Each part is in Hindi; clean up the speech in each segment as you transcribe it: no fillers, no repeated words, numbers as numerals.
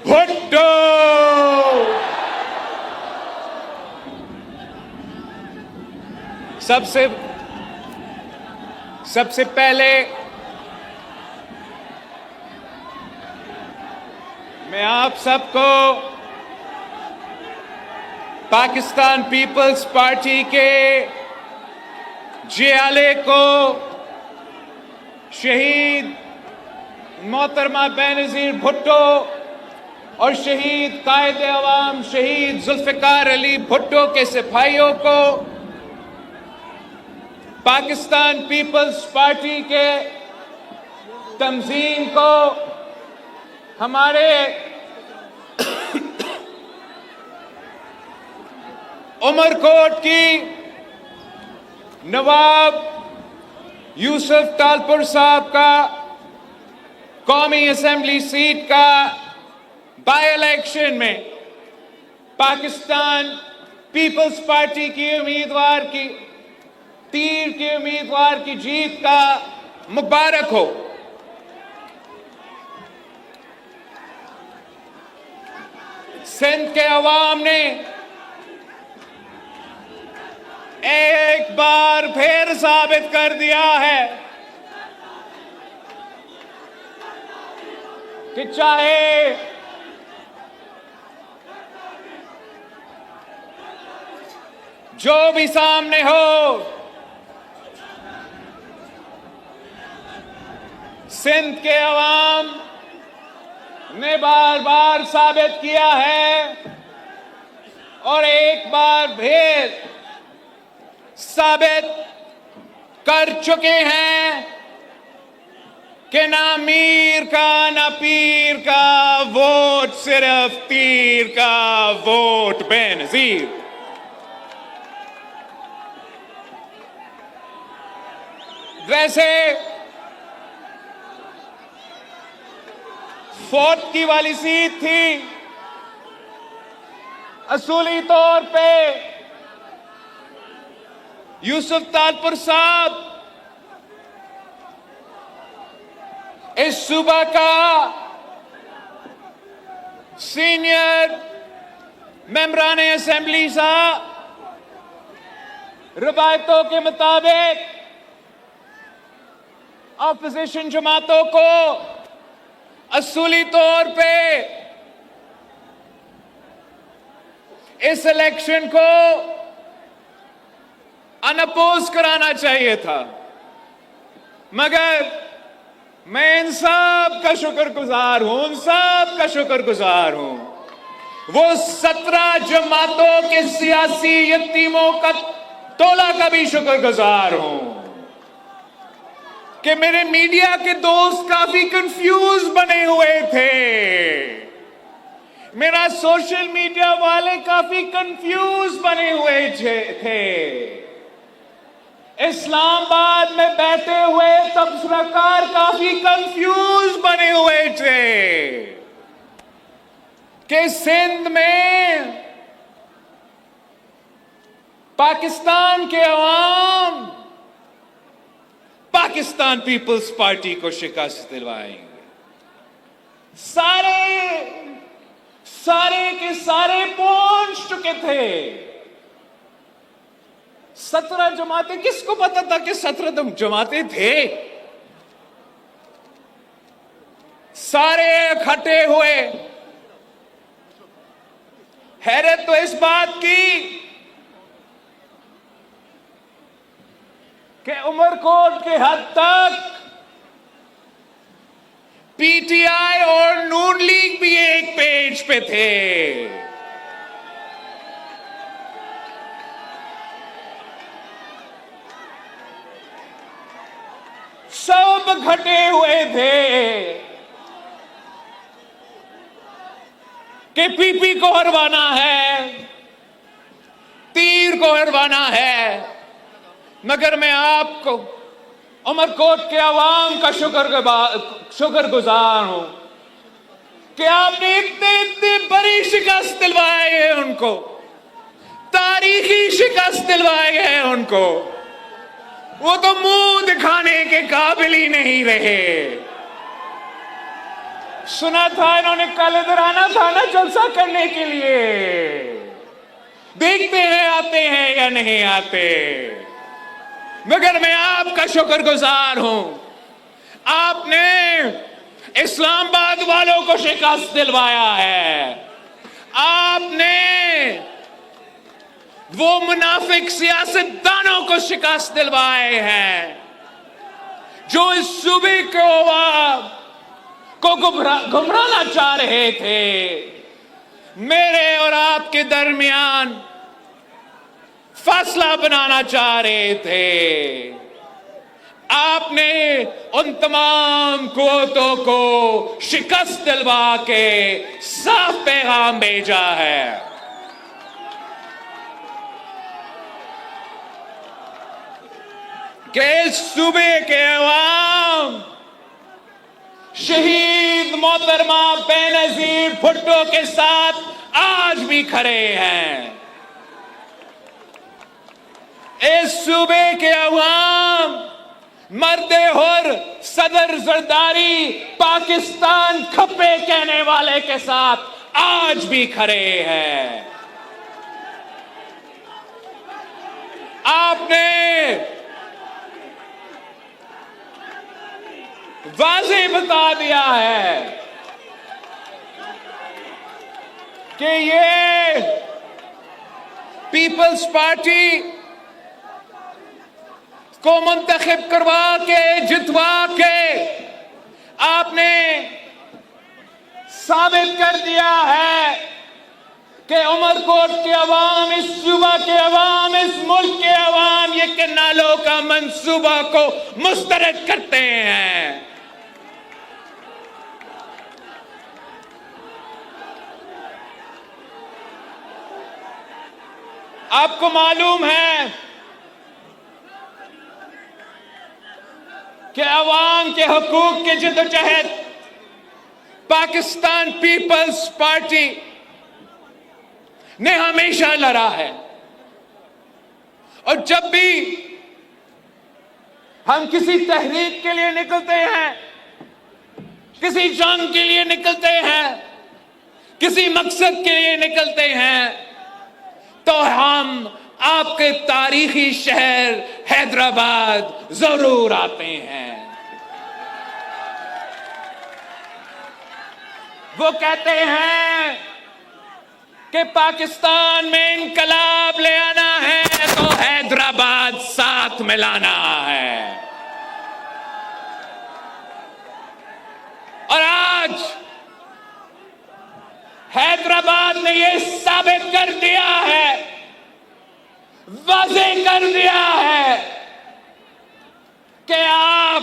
भुट्टो। सबसे पहले मैं आप सबको पाकिस्तान पीपल्स पार्टी के जियाले को शहीद मोहतरमा बेनज़ीर भुट्टो और शहीद कायद अवाम शहीद जुल्फ़िकार अली भुट्टो के सिपाहियों को, पाकिस्तान पीपल्स पार्टी के तंजीम को, हमारे उमरकोट की नवाब यूसुफ तालपुर साहब का कौमी असेंबली सीट का बाय इलेक्शन में पाकिस्तान पीपल्स पार्टी की उम्मीदवार की तीर के उम्मीदवार की जीत का मुबारक हो। सिंध के अवाम ने एक बार फिर साबित कर दिया है कि चाहे जो भी सामने हो, सिंध के अवाम ने बार बार साबित किया है और एक बार फिर साबित कर चुके हैं कि ना मीर का ना पीर का वोट, सिर्फ तीर का वोट बेनज़ीर। वैसे फोर्थ की वाली सीट थी, असूली तौर पे यूसुफ तालपुर साहब इस सूबा का सीनियर मेंबरान असेंबली साहब रवायतों के मुताबिक ऑपोजिशन जमातों को असूली तौर पे इस इलेक्शन को अनअपोज कराना चाहिए था, मगर मैं इन सब का शुक्रगुजार हूं, उन सब का शुक्रगुजार हूं, वो 17 जमातों के सियासी यतीमों का टोला का भी शुक्रगुजार हूं कि मेरे मीडिया के दोस्त काफी कंफ्यूज बने हुए थे, मेरा सोशल मीडिया वाले काफी कंफ्यूज बने हुए थे। इस्लामाबाद में बैठे हुए तबसराकार काफी कंफ्यूज बने हुए थे कि सिंध में पाकिस्तान के अवाम पाकिस्तान पीपल्स पार्टी को शिकस्त दिलवाएंगे। सारे के सारे पहुंच चुके थे। 17 जमातें, किसको पता था कि 17 जमातें थे? सारे इकट्ठे हुए। हैरत तो इस बात की कि उमरकोट के हद तक पीटीआई और नून लीग भी एक पेज पे थे। सब इकट्ठे हुए थे कि पीपी को हरवाना है, तीर को हरवाना है, मगर मैं आपको उमरकोट के अवाम का शुक्रगुजार हूं कि आपने इतने बड़ी शिकस्त दिलवाई है उनको, तारीखी शिकस्त दिलवाई है उनको। वो तो मुंह दिखाने के काबिल ही नहीं रहे। सुना था इन्होंने कल इधर आना था ना जलसा करने के लिए। देखते हैं आते हैं या नहीं आते, मगर मैं आपका शुक्रगुजार हूं। आपने इस्लामाबाद वालों को शिकस्त दिलवाया है। आपने वो मुनाफिक सियासतदानों को शिकस्त दिलवाए हैं जो इस सूबे को गुमराना चाह रहे थे। मेरे और आपके दरमियान फासला बनाना चाह रहे थे। आपने उन तमाम कुव्वतों को शिकस्त दिलवा के साफ पैगाम भेजा है कि इस सूबे के अवाम शहीद मोहतरमा बेनजीर भुट्टो के साथ आज भी खड़े हैं। इस सूबे के अवाम मर्दे हुर सदर जरदारी पाकिस्तान खप्पे कहने वाले के साथ आज भी खड़े हैं। आपने वाज़ेह बता दिया है कि ये पीपल्स पार्टी को मुंतखब करवा के जितवा के आपने साबित कर दिया है कि उमरकोट के अवाम, इस सूबा के अवाम, इस मुल्क के अवाम ये किनालों का मंसूबा को मुस्तरद करते हैं। आपको मालूम है कि अवाम के हकूक के जिद्दोजहद पाकिस्तान पीपल्स पार्टी ने हमेशा लड़ा है। और जब भी हम किसी तहरीक के लिए निकलते हैं, किसी जंग के लिए निकलते हैं, किसी मकसद के लिए निकलते हैं, तो हम आपके तारीखी शहर हैदराबाद जरूर आते हैं। वो कहते हैं कि पाकिस्तान में इनकलाब ले आना है तो हैदराबाद साथ मिलाना है। और आज हैदराबाद ने यह साबित कर दिया है, वाज़ेह कर दिया है कि आप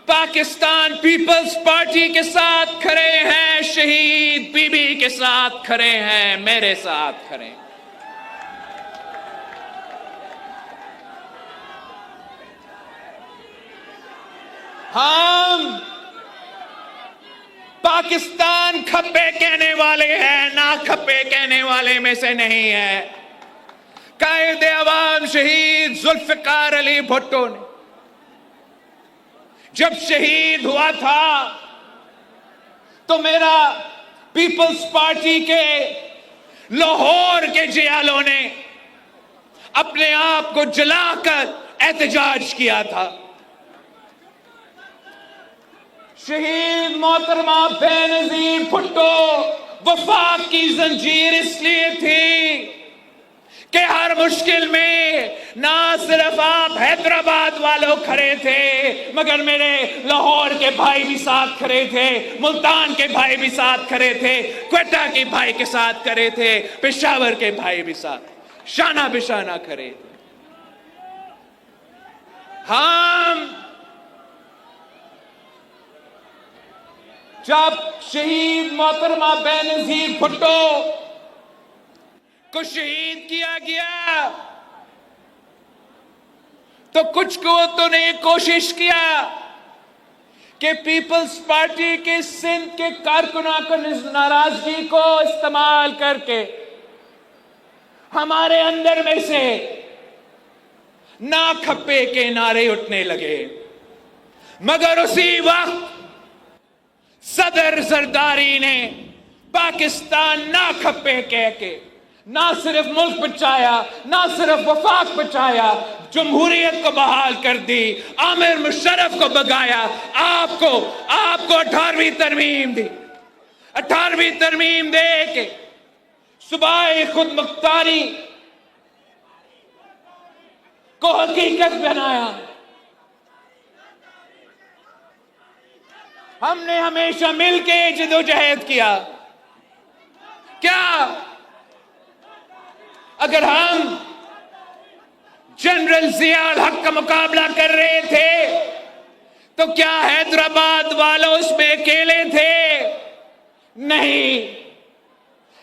पाकिस्तान पीपल्स पार्टी के साथ खड़े हैं, शहीद बीबी के साथ खड़े हैं, मेरे साथ खड़े हैं। हम पाकिस्तान खप्पे कहने वाले हैं, ना खप्पे कहने वाले में से नहीं है। कायदे अवाम शहीद जुल्फिकार अली भुट्टो ने जब शहीद हुआ था तो मेरा पीपल्स पार्टी के लाहौर के जियालों ने अपने आप को जलाकर एहतजाज किया था। शहीद मोहतरमा बेनजीर भुट्टो वफाक की जंजीर इसलिए थी कि हर मुश्किल में ना सिर्फ आप हैदराबाद वालों खड़े थे, मगर मेरे लाहौर के भाई भी साथ खड़े थे, मुल्तान के भाई भी साथ खड़े थे, क्वेटा के भाई के साथ खड़े थे, पेशावर के भाई भी साथ शाना बिशाना खड़े थे। हम जब शहीद मोहतरमा बेनजीर भुट्टो को शहीद किया गया तो कुछ कुव्वतों ने ये कोशिश किया कि पीपल्स पार्टी के सिंध के कारकुनों को नाराजगी को इस्तेमाल करके हमारे अंदर में से ना खप्पे के नारे उठने लगे। मगर उसी वक्त सदर जरदारी ने पाकिस्तान ना खपे कह के ना सिर्फ मुल्क बचाया, ना सिर्फ वफाक बचाया, जमहूरियत को बहाल कर दी, आमिर मुशर्रफ को भगाया, आपको 18वीं तरमीम दी। 18वीं तरमीम दे के सुबाह खुद मुख्तारी को हकीकत बनाया। हमने हमेशा मिलके जदोजहद किया। क्या अगर हम जनरल जियाउल हक का मुकाबला कर रहे थे तो क्या हैदराबाद वालों उसमें अकेले थे? नहीं,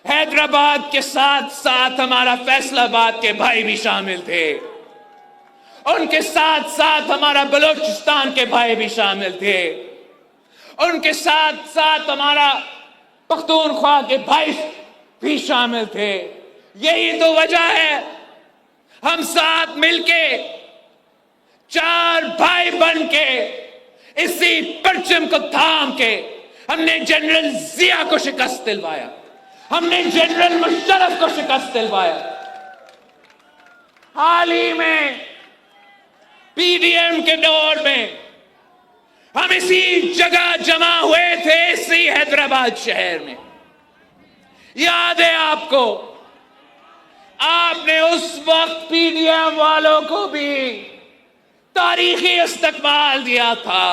हैदराबाद के साथ साथ हमारा फैसलाबाद के भाई भी शामिल थे, उनके साथ साथ हमारा बलूचिस्तान के भाई भी शामिल थे, उनके साथ साथ हमारा पख्तूनख्वा के भाई भी शामिल थे। यही तो वजह है हम साथ मिलके 4 भाई बन के इसी परचम को थाम के हमने जनरल जिया को शिकस्त दिलवाया, हमने जनरल मुशर्रफ को शिकस्त दिलवाया। हाल ही में पीडीएम के दौर में हम इसी जगह जमा हुए थे, इसी हैदराबाद शहर में। याद है आपको, आपने उस वक्त पीडीएम वालों को भी तारीखी इस्तकबाल दिया था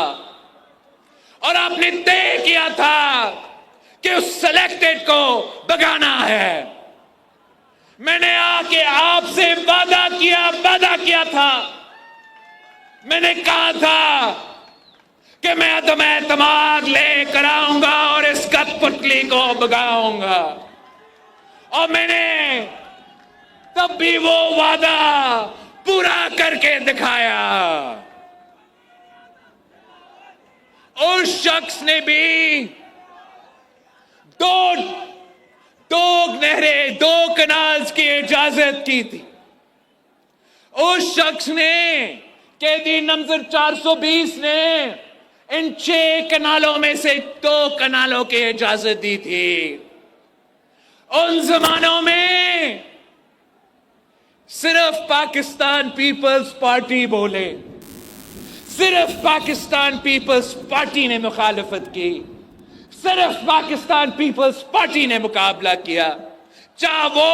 और आपने तय किया था कि उस सिलेक्टेड को भगाना है। मैंने आके आपसे वादा किया था, मैंने कहा था कि मैं अदम एतमाद लेकर आऊंगा और इस कठपुतली को भगाऊंगा, और मैंने तब भी वो वादा पूरा करके दिखाया। उस शख्स ने भी दो नहरें, 2 कनाल्स की इजाजत की थी। उस शख्स ने, कैदी नंबर 420 ने इन 6 कनालों में से 2 कनालों की इजाजत दी थी। उन जमानों में सिर्फ पाकिस्तान पीपल्स पार्टी बोले, सिर्फ पाकिस्तान पीपल्स पार्टी ने मुखालफत की, सिर्फ पाकिस्तान पीपल्स पार्टी ने मुकाबला किया। चाहे वो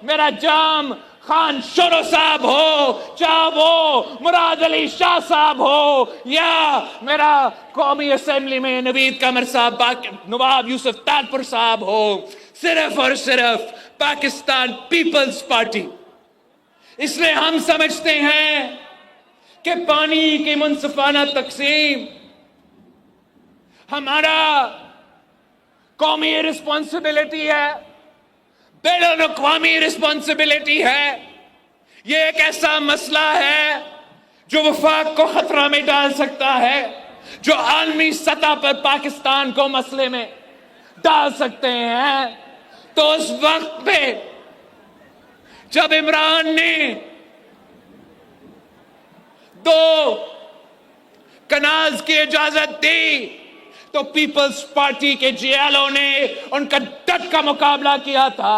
मेरा जाम खान शोरो साहब हो, चाहे वो मुराद अली शाह साहब हो, या मेरा कौमी असेंबली में नवीद कमर साहब, नवाब यूसुफ ताजपुर साहब हो, सिर्फ और सिर्फ पाकिस्तान पीपल्स पार्टी। इसलिए हम समझते हैं कि पानी की मुनसिफाना तकसीम हमारा कौमी रिस्पॉन्सिबिलिटी है, बैनुल अक़वामी रिस्पॉन्सिबिलिटी है। यह एक ऐसा मसला है जो वफाक को खतरा में डाल सकता है, जो आलमी सतह पर पाकिस्तान को मसले में डाल सकते हैं। तो उस वक्त पे जब इमरान ने 2 कनाल्स की इजाजत दी तो पीपल्स पार्टी के जियालों ने उनका डट का मुकाबला किया था।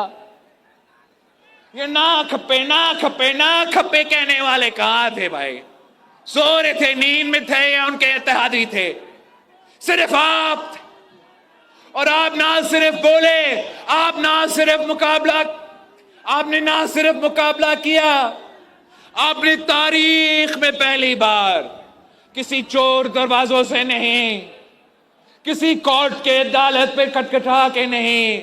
ये ना खपे ना खपे ना खपे कहने वाले कहां थे भाई? सो रहे थे, नींद में थे, या उनके इत्तेहादी थे? सिर्फ आप थे। और आप ना सिर्फ बोले, आपने ना सिर्फ मुकाबला किया, आपने तारीख में पहली बार किसी चोर दरवाजों से नहीं, किसी कोर्ट के अदालत पे खटखटा के नहीं,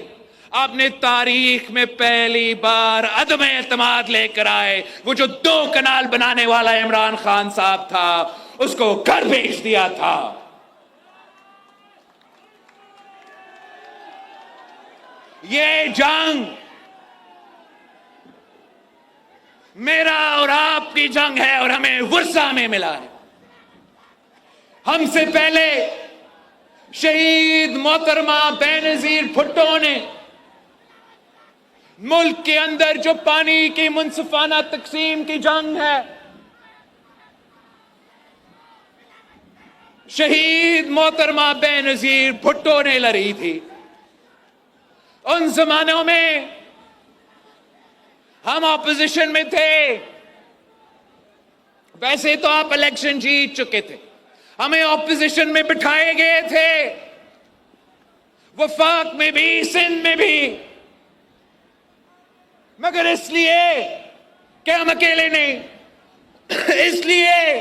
आपने तारीख में पहली बार अदम एतमाद लेकर आए। वो जो 2 कनाल बनाने वाला इमरान खान साहब था, उसको घर भेज दिया था। ये जंग मेरा और आपकी जंग है और हमें वर्षा में मिला है। हमसे पहले शहीद मोहतरमा बेनजीर भुट्टो ने मुल्क के अंदर जो पानी की मुनसिफाना तकसीम की जंग है, शहीद मोहतरमा बेनजीर भुट्टो ने लड़ी थी। उन जमानों में हम ऑपोजिशन में थे। वैसे तो आप इलेक्शन जीत चुके थे, हमें ऑपोजिशन में बिठाए गए थे, वफाक में भी, सिंध में भी, मगर इसलिए कि हम अकेले नहीं, इसलिए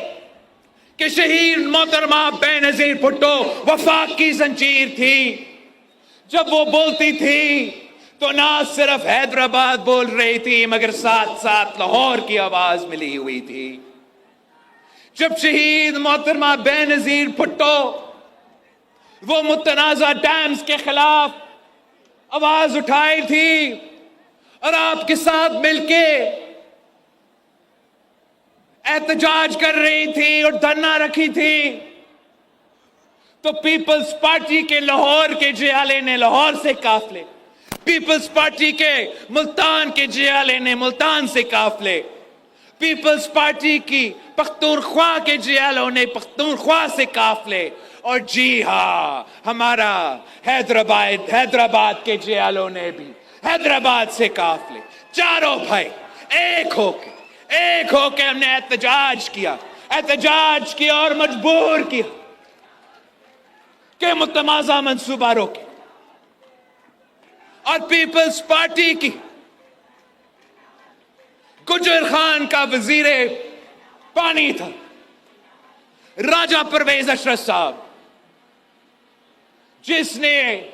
कि शहीद मोहतरमा बेनजीर भुट्टो वफाक की जंजीर थी। जब वो बोलती थी तो ना सिर्फ हैदराबाद बोल रही थी, मगर साथ साथ लाहौर की आवाज मिली हुई थी। जब शहीद मोहतरमा बेनजीर भुट्टो वो मुतनाज़ा डैम्स के खिलाफ आवाज उठाई थी और आपके साथ मिलके एहतजाज कर रही थी और धरना रखी थी, तो पीपल्स पार्टी के लाहौर के जियाले ने लाहौर से काफले, पीपल्स पार्टी के मुल्तान के जियाले ने मुल्तान से काफले, पीपल्स पार्टी की पख्तूनख्वा के जियालों ने पख्तूनख्वा से काफले, और जी हां, हमारा हैदराबाद के जियालों ने भी हैदराबाद से काफले। चारों भाई एक होके हमने एहतजाज किया और मजबूर किया कि मुतमाज़ा मंसूबा रोके। और पीपल्स पार्टी की गुजर खान का वजीरे पानी था राजा परवेज अशरफ साहब, जिसने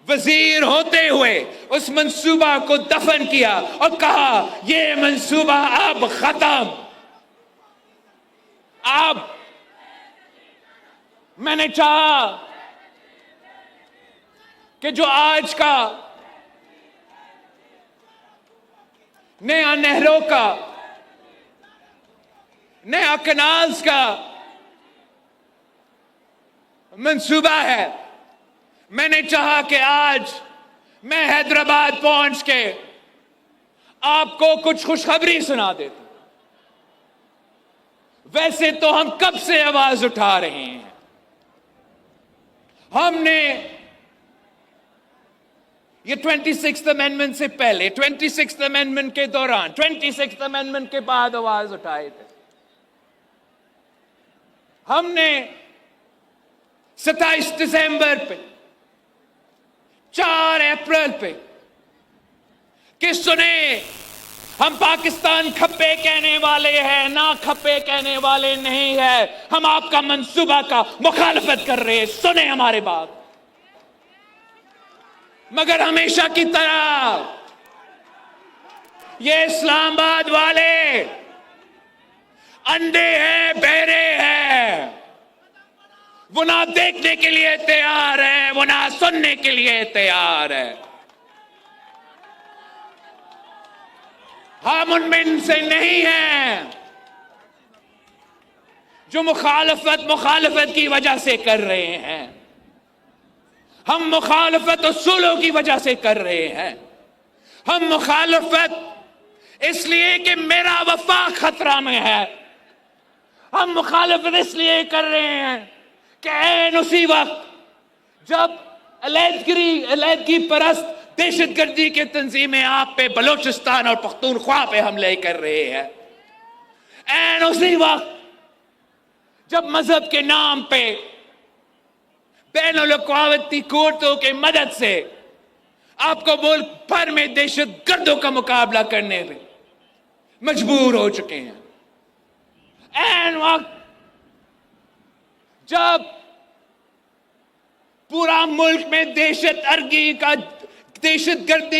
वजीर होते हुए उस मंसूबा को दफन किया और कहा यह मंसूबा अब खत्म। अब मैंने चाहा कि जो आज का नया नहरों का, नया कनाल्स का मंसूबा है, मैंने चाहा कि आज मैं हैदराबाद पहुंच के आपको कुछ खुशखबरी सुना देता। वैसे तो हम कब से आवाज उठा रहे हैं। हमने ये 26th अमेंडमेंट से पहले, 26th अमेंडमेंट के दौरान, 26th अमेंडमेंट के बाद आवाज उठाए थे। हमने 27 दिसंबर पे, 4 अप्रैल पे कि सुने, हम पाकिस्तान खप्पे कहने वाले हैं ना, खप्पे कहने वाले नहीं है, हम आपका मंसूबा का मुखालफत कर रहे हैं, सुने हमारे बात। मगर हमेशा की तरह ये इस्लामाबाद वाले अंधे हैं, बहरे हैं, वो ना देखने के लिए तैयार है, वो ना सुनने के लिए तैयार है। हम उनमें से नहीं हैं जो मुखालफत की वजह से कर रहे हैं। हम मुखालफत उसूलों की वजह से कर रहे हैं। हम मुखालफत इसलिए कि मेरा वफा खतरा में है। हम मुखालफत इसलिए कर रहे हैं कि ऐन उसी वक्त जब अलहदगी परस्त दहशतगर्दी के तंजीमें आप पे, बलोचिस्तान और पख्तूनख्वा पे हमले कर रहे हैं, ऐन उसी वक्त जब मजहब के नाम पे बैनुल-अक़वामी कोर्टों की मदद से आपको मुल्क भर में दहशतगर्दों का मुकाबला करने में मजबूर हो चुके हैं, ऐन वक्त जब पूरा मुल्क में दहशतगर्दी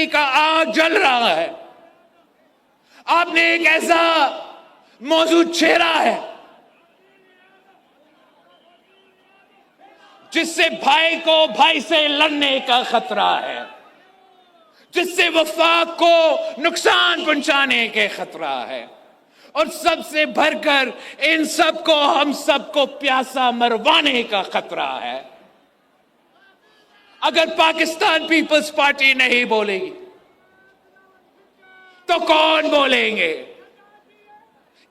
का आग जल रहा है, आपने एक ऐसा मौजू छेड़ा है जिससे भाई को भाई से लड़ने का खतरा है, जिससे वफाक को नुकसान पहुंचाने के खतरा है, और सबसे भरकर इन सबको, हम सबको प्यासा मरवाने का खतरा है। अगर पाकिस्तान पीपल्स पार्टी नहीं बोलेगी तो कौन बोलेंगे?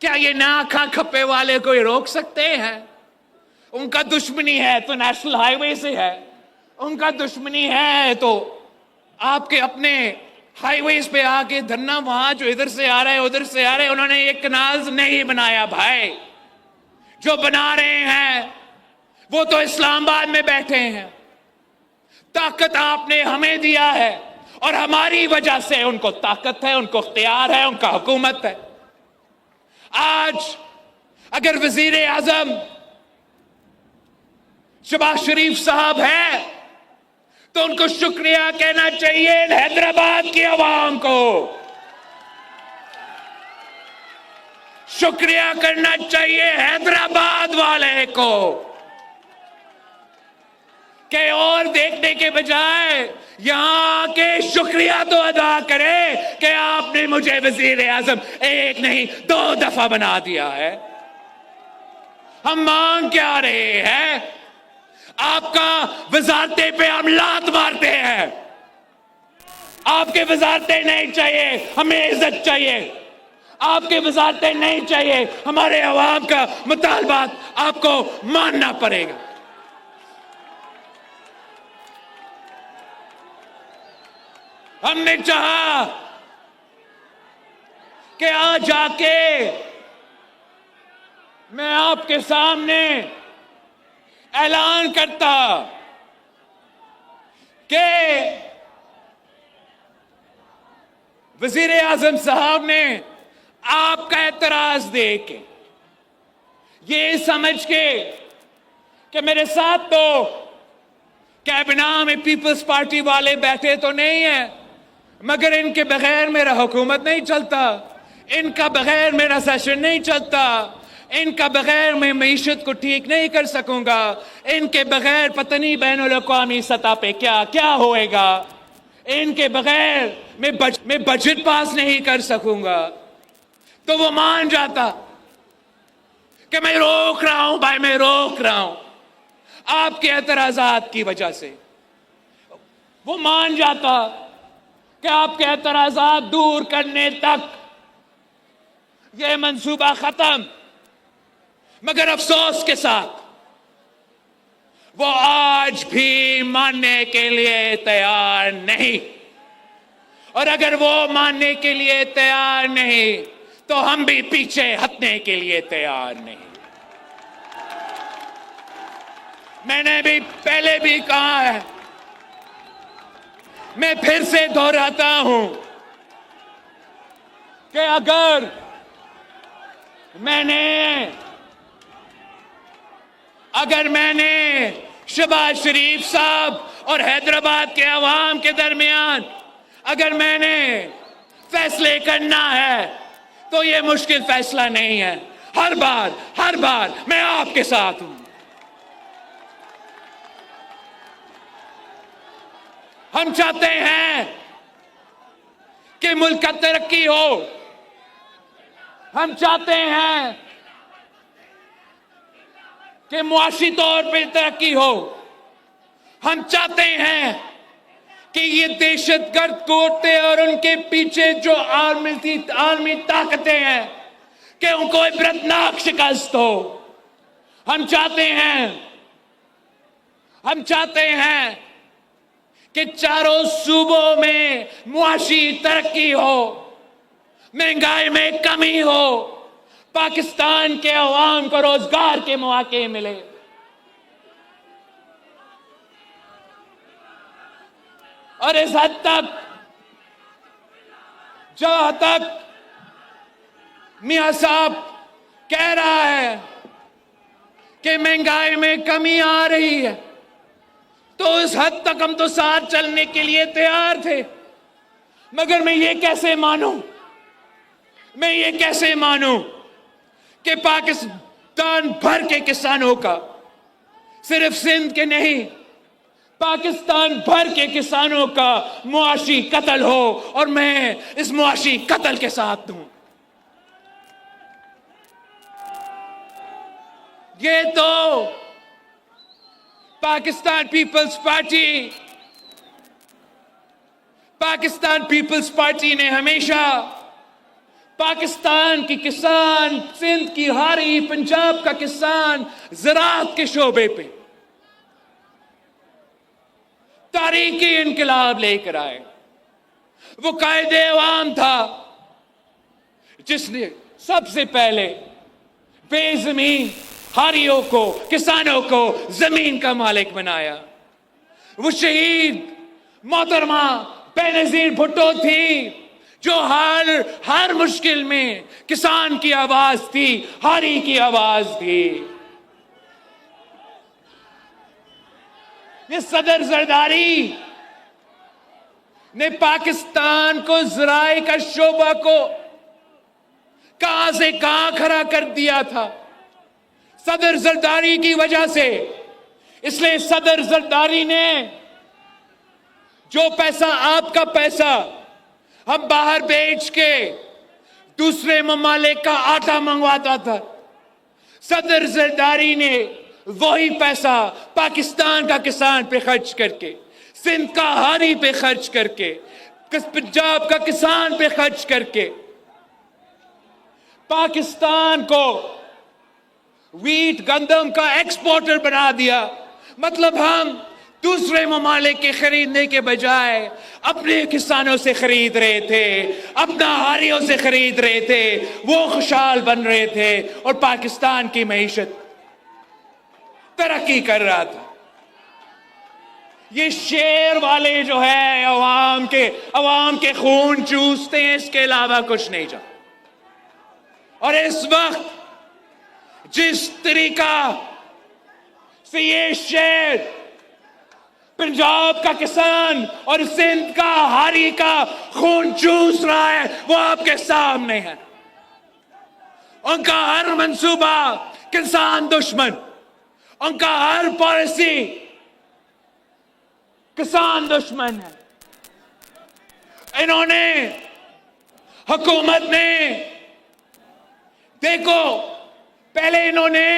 क्या ये नाखा खप्पे वाले को रोक सकते हैं? उनका दुश्मनी है तो नेशनल हाईवे से है, उनका दुश्मनी है तो आपके अपने हाईवेज पे आके धरना, वहां जो इधर से आ रहा है उधर से आ रहे हैं। उन्होंने एक कनाल नहीं बनाया भाई, जो बना रहे हैं वो तो इस्लामाबाद में बैठे हैं। ताकत आपने हमें दिया है और हमारी वजह से उनको ताकत है, उनको इख्तियार है, उनका हुकूमत है। आज अगर वजीर आजम शहबाज शरीफ साहब है तो उनको शुक्रिया कहना चाहिए हैदराबाद की आवाम को, शुक्रिया करना चाहिए हैदराबाद वाले को, कि और देखने के बजाय यहां के शुक्रिया तो अदा करे कि आपने मुझे वजीर आजम एक नहीं 2 दफा बना दिया है। हम मांग क्या रहे हैं? आपका वजारते पे हम लात मारते हैं। आपके वजारते नहीं चाहिए, हमें इज्जत चाहिए। आपके वजारते नहीं चाहिए, हमारे अवाम का मुतालबात आपको मानना पड़ेगा। हमने चाहा कि आज जाके मैं आपके सामने ऐलान करता कि वजीर आजम साहब ने आपका एतराज देके, ये समझ के कि मेरे साथ तो कैबिना में पीपल्स पार्टी वाले बैठे तो नहीं है, मगर इनके बगैर मेरा हुकूमत नहीं चलता, इनका बगैर मेरा सेशन नहीं चलता, इनका बगैर मैं मईशत को ठीक नहीं कर सकूंगा, इनके बगैर पता नहीं बैनुल अक़वामी सतह पे क्या क्या होएगा, इनके बगैर मैं बजट पास नहीं कर सकूंगा। तो वो मान जाता कि मैं रोक रहा हूं भाई, मैं रोक रहा हूं आपके एतराजात की वजह से। वो मान जाता कि आपके एतराजात दूर करने तक ये मंसूबा खत्म। मगर अफसोस के साथ वो आज भी मानने के लिए तैयार नहीं, और अगर वो मानने के लिए तैयार नहीं तो हम भी पीछे हटने के लिए तैयार नहीं। मैंने भी पहले भी कहा है, मैं फिर से दोहराता हूं कि अगर मैंने शहबाज शरीफ साहब और हैदराबाद के अवाम के दरमियान अगर मैंने फैसले करना है तो ये मुश्किल फैसला नहीं है। हर बार मैं आपके साथ हूं। हम चाहते हैं कि मुल्क का तरक्की हो, हम चाहते हैं कि मुआशी तौर पे तरक्की हो, हम चाहते हैं कि ये दहशतगर्द कोटे और उनके पीछे जो आर्मी ताकतें हैं कि उनको इबरतनाक शिकस्त हो। हम चाहते हैं कि चारों सूबों में मुआशी तरक्की हो, महंगाई में कमी हो, पाकिस्तान के अवाम को रोजगार के मौके मिले। और इस हद तक जहां तक मियां साहब कह रहा है कि महंगाई में कमी आ रही है, तो इस हद तक हम तो साथ चलने के लिए तैयार थे। मगर मैं ये कैसे मानूं कि पाकिस्तान भर के किसानों का, सिर्फ सिंध के नहीं, पाकिस्तान भर के किसानों का मुआशी कत्ल हो और मैं इस मुआशी कत्ल के साथ हूं। ये तो पाकिस्तान पीपल्स पार्टी ने हमेशा पाकिस्तान की किसान, सिंध की हारी, पंजाब का किसान ज़राअत के शोबे पे तारीखी इनकलाब लेकर आए। वो कायदे अवाम था जिसने सबसे पहले बेजमीन हारियों को, किसानों को जमीन का मालिक बनाया। वो शहीद मोहतरमा बेनजीर भुट्टो थी जो हर मुश्किल में किसान की आवाज थी, हारी की आवाज थी। ये सदर जरदारी ने पाकिस्तान को ज़राए का शोबा को कहां से कहां खड़ा कर दिया था, सदर जरदारी की वजह से। इसलिए सदर जरदारी ने जो पैसा, आपका पैसा हम बाहर बेच के दूसरे ममालिक का आटा मंगवाता था, सदर जरदारी ने वही पैसा पाकिस्तान का किसान पे खर्च करके, सिंध का हारी पे खर्च करके, पंजाब का किसान पे खर्च करके पाकिस्तान को वीट, गंदम का एक्सपोर्टर बना दिया। मतलब हम दूसरे ममालिक के खरीदने के बजाय अपने किसानों से खरीद रहे थे, अपना हारियों से खरीद रहे थे, वो खुशहाल बन रहे थे और पाकिस्तान की मईशत तरक्की कर रहा था। ये शेर वाले जो है अवाम के खून चूसते हैं, इसके अलावा कुछ नहीं जानते। और इस वक्त जिस तरीका से ये शेर पंजाब का किसान और सिंध का हारी का खून चूस रहा है, वो आपके सामने है। उनका हर मंसूबा किसान दुश्मन, उनका हर पॉलिसी किसान दुश्मन है। इन्होंने, हुकूमत ने, देखो पहले इन्होंने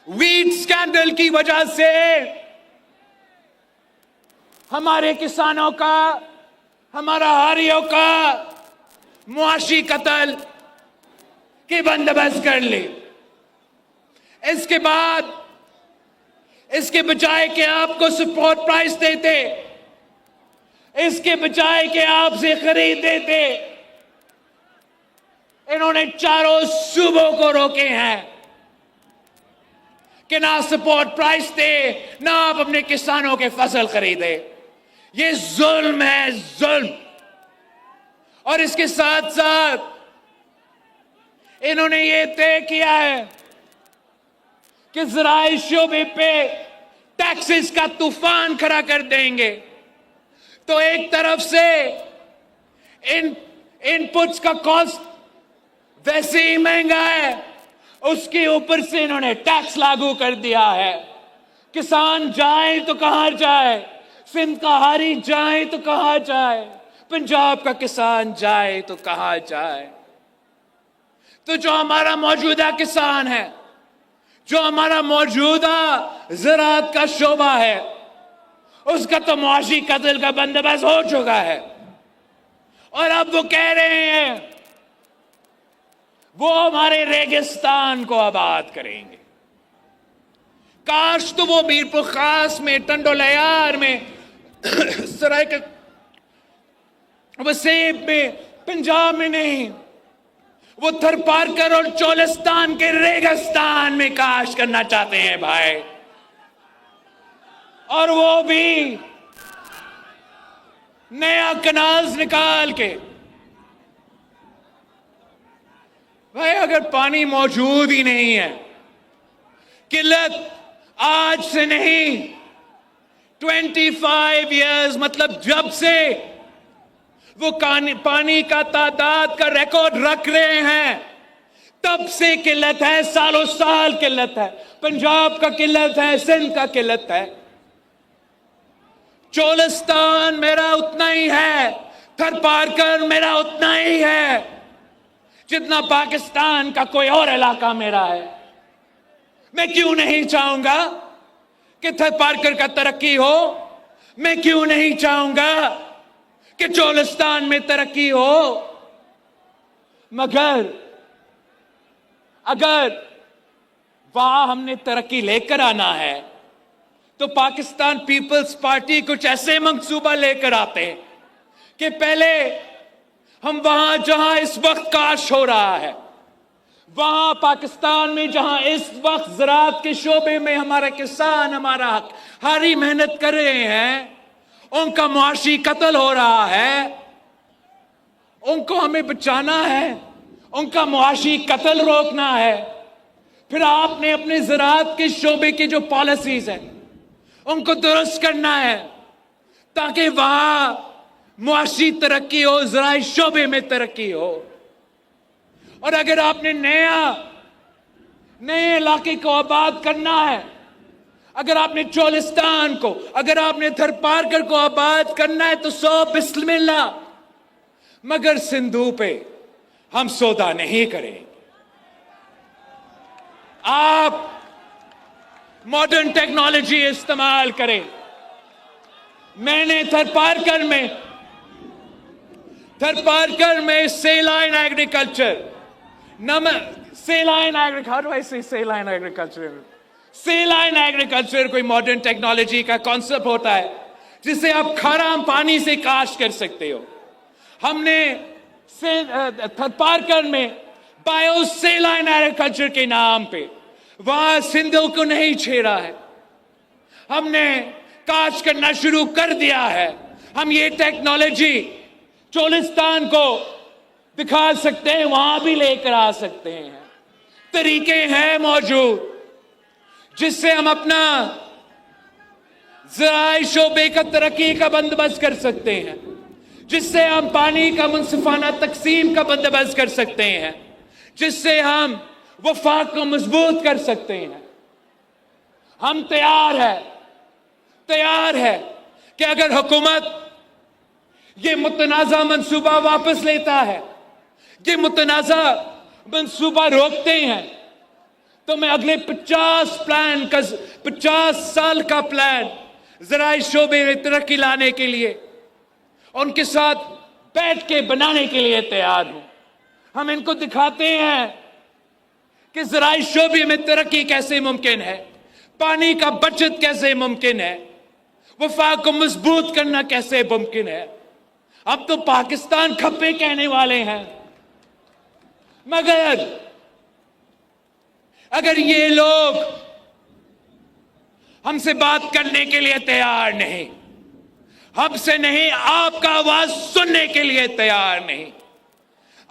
वीट स्कैंडल की वजह से हमारे किसानों का, हमारा हारियों का मुआशी कत्ल के बंदोबस्त कर ली। इसके बाद इसके बजाय कि आपको सपोर्ट प्राइस देते, इसके बजाय कि आपसे खरीद देते, इन्होंने चारों सूबों को रोके हैं कि ना सपोर्ट प्राइस दे, ना आप अपने किसानों के फसल खरीदे। ये जुल्म है, जुल्म। और इसके साथ साथ इन्होंने ये तय किया है कि ज़राए शोबे पे टैक्सेस का तूफान खड़ा कर देंगे। तो एक तरफ से इनपुट्स का कॉस्ट वैसे ही महंगा है, उसके ऊपर से इन्होंने टैक्स लागू कर दिया है। किसान जाए तो कहां जाए, सिंध का हारी जाए तो कहां जाए, पंजाब का किसान जाए तो कहां जाए। तो जो हमारा मौजूदा किसान है, जो हमारा मौजूदा ज़राअत का शोबा है, उसका तो मुआशी कत्ल का बंदोबस्त हो चुका है। और अब वो कह रहे हैं वो हमारे रेगिस्तान को आबाद करेंगे। काश तो वो मीरपुर खास में, टंडोलयार में, सराय वसीब में, पंजाब में नहीं, वो थरपारकर और चोलिस्तान के रेगिस्तान में काश करना चाहते हैं भाई। और वो भी नया कनाल्स निकाल के। भाई अगर पानी मौजूद ही नहीं है, किल्लत आज से नहीं, 25 इयर्स, मतलब जब से वो पानी का तादाद का रिकॉर्ड रख रहे हैं तब से किल्लत है, सालों साल किल्लत है। पंजाब का किल्लत है, सिंध का किल्लत है, चोलिस्तान मेरा उतना ही है, थरपारकर मेरा उतना ही है जितना पाकिस्तान का कोई और इलाका मेरा है। मैं क्यों नहीं चाहूंगा कि थरपारकर का तरक्की हो, मैं क्यों नहीं चाहूंगा कि चोलिस्तान में तरक्की हो। मगर अगर वहां हमने तरक्की लेकर आना है तो पाकिस्तान पीपल्स पार्टी कुछ ऐसे मंसूबा लेकर आते हैं कि पहले हम वहां जहां इस वक्त काश हो रहा है, वहां पाकिस्तान में जहां इस वक्त ज़राअत के शोबे में हमारे किसान हमारा हारी मेहनत कर रहे हैं, उनका मुआशी कत्ल हो रहा है, उनको हमें बचाना है, उनका मुआशी कत्ल रोकना है। फिर आपने अपने ज़राअत के शोबे की जो पॉलिसीज हैं उनको दुरुस्त करना है ताकि वहां मुआशी तरक्की हो, ज़राई शोबे में तरक्की हो। और अगर आपने नए इलाके को आबाद करना है, अगर आपने चोलिस्तान को, अगर आपने थरपारकर को आबाद करना है तो सो बिस्मिल्लाह, मगर सिंधु पे हम सौदा नहीं करेंगे। आप मॉडर्न टेक्नोलॉजी इस्तेमाल करें। मैंने थरपारकर में सेलाइन एग्रीकल्चर सेलाइन एग्रीकल्चर कोई मॉडर्न टेक्नोलॉजी का कॉन्सेप्ट होता है जिसे आप खाराम पानी से काश्त कर सकते हो। हमने थरपारकर में बायो सेलाइन एग्रीकल्चर के नाम पे वहां सिंधु को नहीं छेड़ा है, हमने काश्त करना शुरू कर दिया है। हम ये टेक्नोलॉजी चोलिस्तान को दिखा सकते हैं, वहां भी लेकर आ सकते हैं। तरीके हैं मौजूद जिससे हम अपना ज़राई शोबे का तरक्की का बंदोबस्त कर सकते हैं, जिससे हम पानी का मुनसिफाना तकसीम का बंदोबस्त कर सकते हैं, जिससे हम वफाक को मजबूत कर सकते हैं। हम तैयार है कि अगर हुकूमत ये मुतनाज़ा मंसूबा वापस लेता है, ये मुतनाज़ा मंसूबा रोकते हैं, तो मैं अगले 50 साल का प्लान ज़राई शोबे में तरक्की लाने के लिए उनके साथ बैठ के बनाने के लिए तैयार हूं। हम इनको दिखाते हैं कि ज़राई शोबे में तरक्की कैसे मुमकिन है, पानी का बचत कैसे मुमकिन है, वफाक को मजबूत करना कैसे मुमकिन है। अब तो पाकिस्तान खप्पे कहने वाले हैं, मगर अगर ये लोग हमसे बात करने के लिए तैयार नहीं, हमसे नहीं, आपका आवाज सुनने के लिए तैयार नहीं,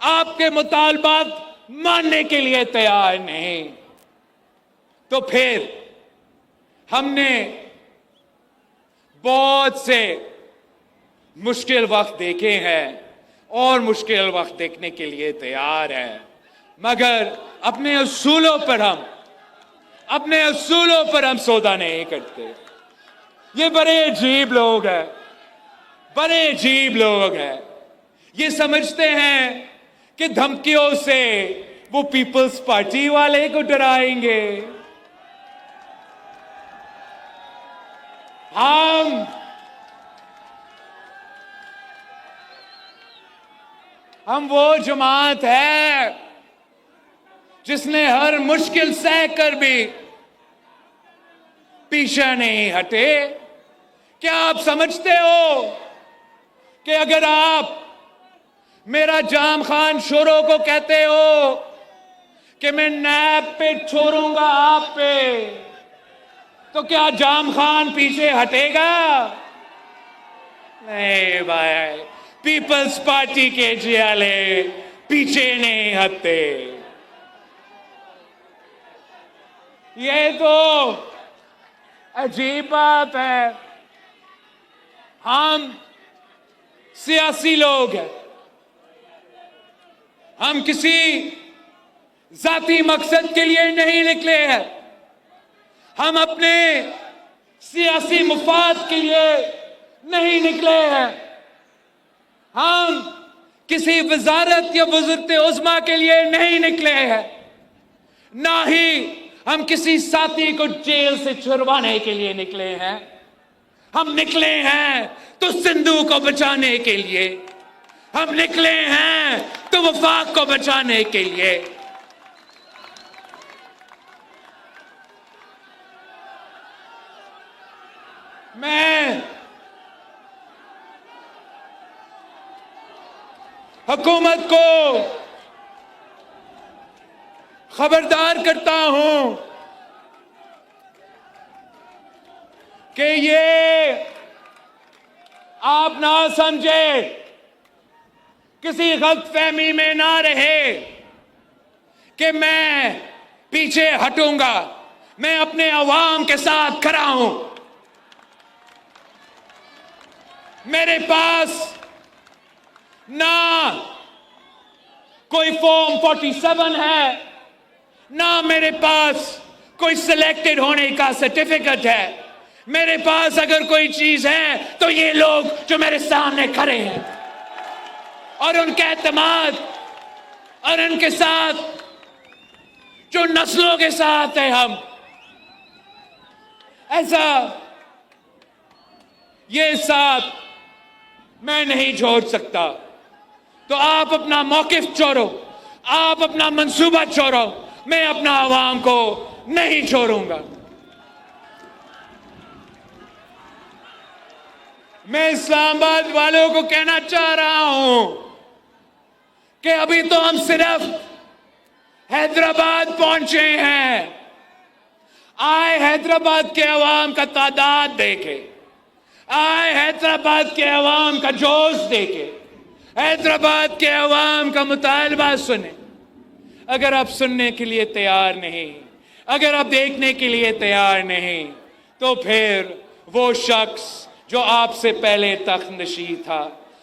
आपके मुतालबात मानने के लिए तैयार नहीं, तो फिर हमने बहुत से मुश्किल वक्त देखे हैं और मुश्किल वक्त देखने के लिए तैयार हैं, मगर अपने असूलों पर हम सौदा नहीं करते। ये बड़े अजीब लोग हैं, ये समझते हैं कि धमकियों से वो पीपल्स पार्टी वाले को डराएंगे। हम वो जमात है जिसने हर मुश्किल सह कर भी पीछे नहीं हटे। क्या आप समझते हो कि अगर आप मेरा जाम खान शोरों को कहते हो कि मैं नैब पे छोड़ूंगा आप पे, तो क्या जाम खान पीछे हटेगा? नहीं भाई, पीपल्स पार्टी के जियाले पीछे नहीं हटते। ये तो अजीब बात है। हम सियासी लोग हैं, हम किसी जाती मकसद के लिए नहीं निकले हैं, हम अपने सियासी मुफाद के लिए नहीं निकले हैं, हम किसी वजारत या वज़ीरत उज़्मा के लिए नहीं निकले हैं, ना ही हम किसी साथी को जेल से छुड़वाने के लिए निकले हैं। हम निकले हैं तो सिंधु को बचाने के लिए, हम निकले हैं तो वफाक को बचाने के लिए मैं हुकूमत को खबरदार करता हूं कि ये आप ना समझे, किसी गलतफहमी में ना रहे कि मैं पीछे हटूंगा। मैं अपने अवाम के साथ खड़ा हूं। मेरे पास ना कोई फॉर्म 47 है, ना मेरे पास कोई सिलेक्टेड होने का सर्टिफिकेट है। मेरे पास अगर कोई चीज है तो ये लोग जो मेरे सामने खड़े हैं और उनके एतमाद और उनके साथ जो नस्लों के साथ है हम, ऐसा ये साथ मैं नहीं छोड़ सकता। तो आप अपना मौकिफ छोड़ो, आप अपना मंसूबा छोड़ो, मैं अपना आवाम को नहीं छोड़ूंगा। मैं इस्लामाबाद वालों को कहना चाह रहा हूं कि अभी तो हम सिर्फ हैदराबाद पहुंचे हैं। आए हैदराबाद के अवाम का तादाद देखे, आए हैदराबाद के अवाम का जोश देखे, हैदराबाद के अवाम का मुतालबा सुने। अगर आप सुनने के लिए तैयार नहीं, अगर आप देखने के लिए तैयार नहीं, तो फिर वो शख्स जो आपसे पहले तख्त नशीं था,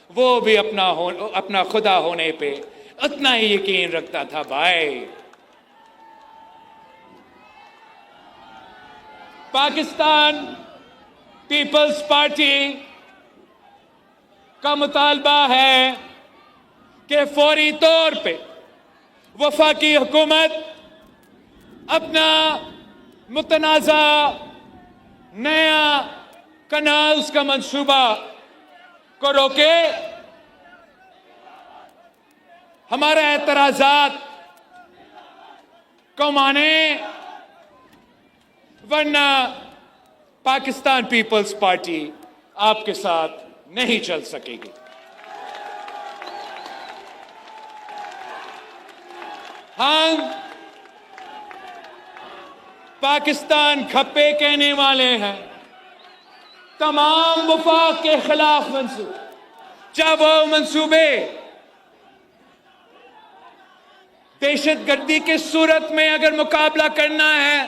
वो भी अपना खुदा होने पे उतना ही यकीन रखता था। भाई, पाकिस्तान पीपल्स पार्टी का मुतालबा है कि फौरी तौर पे वफाकी हुकूमत अपना मुतनाज़ा नया कनाल्स का मंसूबा को रोके, हमारे एतराज़ात को माने, वरना पाकिस्तान पीपल्स पार्टी आपके साथ नहीं चल सकेगी। हम पाकिस्तान खप्पे कहने वाले हैं तमाम वफाक के खिलाफ मंसूबे, चाहे वो मंसूबे दहशतगर्दी की सूरत में अगर मुकाबला करना है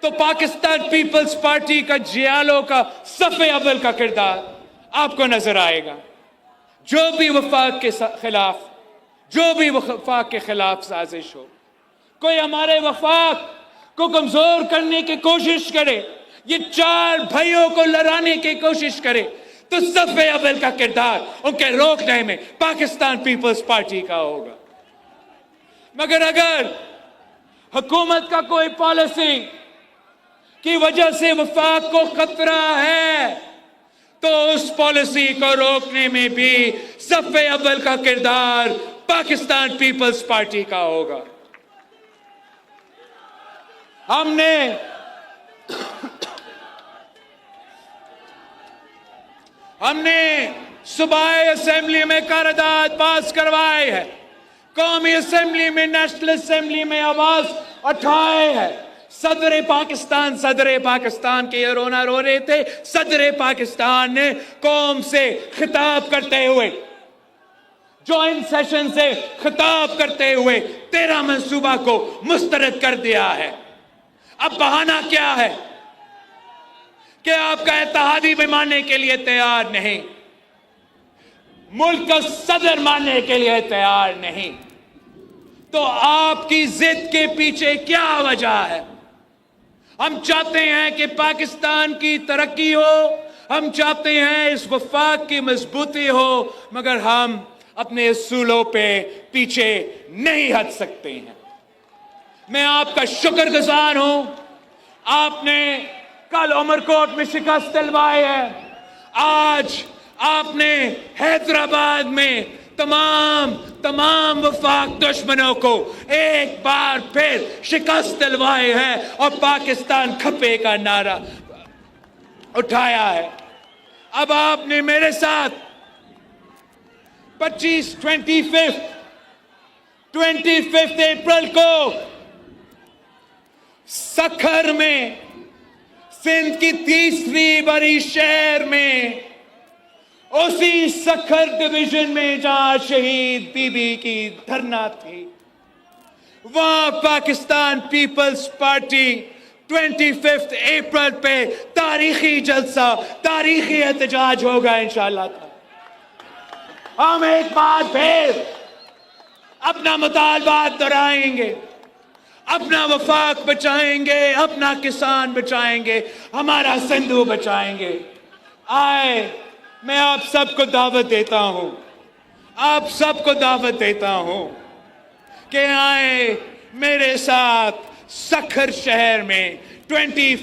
तो पाकिस्तान पीपल्स पार्टी का जियालों का सफ़े अव्वल का किरदार आपको नजर आएगा। जो भी वफाक के खिलाफ, जो भी वफाक के खिलाफ साजिश हो, कोई हमारे वफाक को कमजोर करने की कोशिश करे, ये चार भाइयों को लड़ाने की कोशिश करे, तो सफ़े अव्वल का किरदार उनके रोकने में पाकिस्तान पीपल्स पार्टी का होगा। मगर अगर हुकूमत का कोई पॉलिसी की वजह से वफाक को खतरा है, तो उस पॉलिसी को रोकने में भी सफ़े अव्वल का किरदार पाकिस्तान पीपल्स पार्टी का होगा। हमने सूबाई असेंबली में करारदाद पास करवाए है, कौमी असेंबली में, नेशनल असेंबली में आवाज उठाए है। सदर पाकिस्तान के ये रोना रो रहे थे। सदर पाकिस्तान ने कौम से खिताब करते हुए, जॉइंट सेशन से खिताब करते हुए 13 मंसूबा को मुस्तरद कर दिया है। अब बहाना क्या है कि आपका इत्तेहादी भी मानने के लिए तैयार नहीं, मुल्क का सदर मानने के लिए तैयार नहीं, तो आपकी जिद के पीछे क्या वजह है? हम चाहते हैं कि पाकिस्तान की तरक्की हो, हम चाहते हैं इस वफाक की मजबूती हो, मगर हम अपने असूलों पे पीछे नहीं हट सकते हैं। मैं आपका शुक्रगुजार हूं, आपने कल उमरकोट में शिकस्त दिलवाई है, आज आपने हैदराबाद में तमाम वफाक दुश्मनों को एक बार फिर शिकस्त दिलवाई है और पाकिस्तान खपे का नारा उठाया है। अब आपने मेरे साथ 25 अप्रैल को सखर में, सिंध की तीसरी बड़ी शहर में, उसी सखर डिवीजन में जहां शहीद बीबी की धरना थी, वहां पाकिस्तान पीपल्स पार्टी 25 अप्रैल पे तारीखी जलसा, तारीखी एहतजाज होगा इंशाअल्लाह। हम एक बार फिर अपना मुतालबा दोहराएंगे, अपना वफाक बचाएंगे, अपना किसान बचाएंगे, हमारा सिंधु बचाएंगे। आए, मैं आप सबको दावत देता हूं, आप सबको दावत देता हूं कि आए मेरे साथ सखर शहर में 25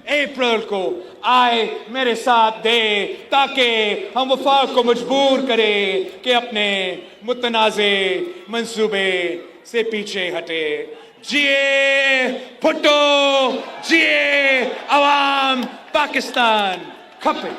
अप्रैल को आए, मेरे साथ दे, ताकि हम वफाक को मजबूर करें कि अपने मुतनाज़े मंसूबे से पीछे हटे। जिए भुट्टो, जिए अवाम, पाकिस्तान खपे।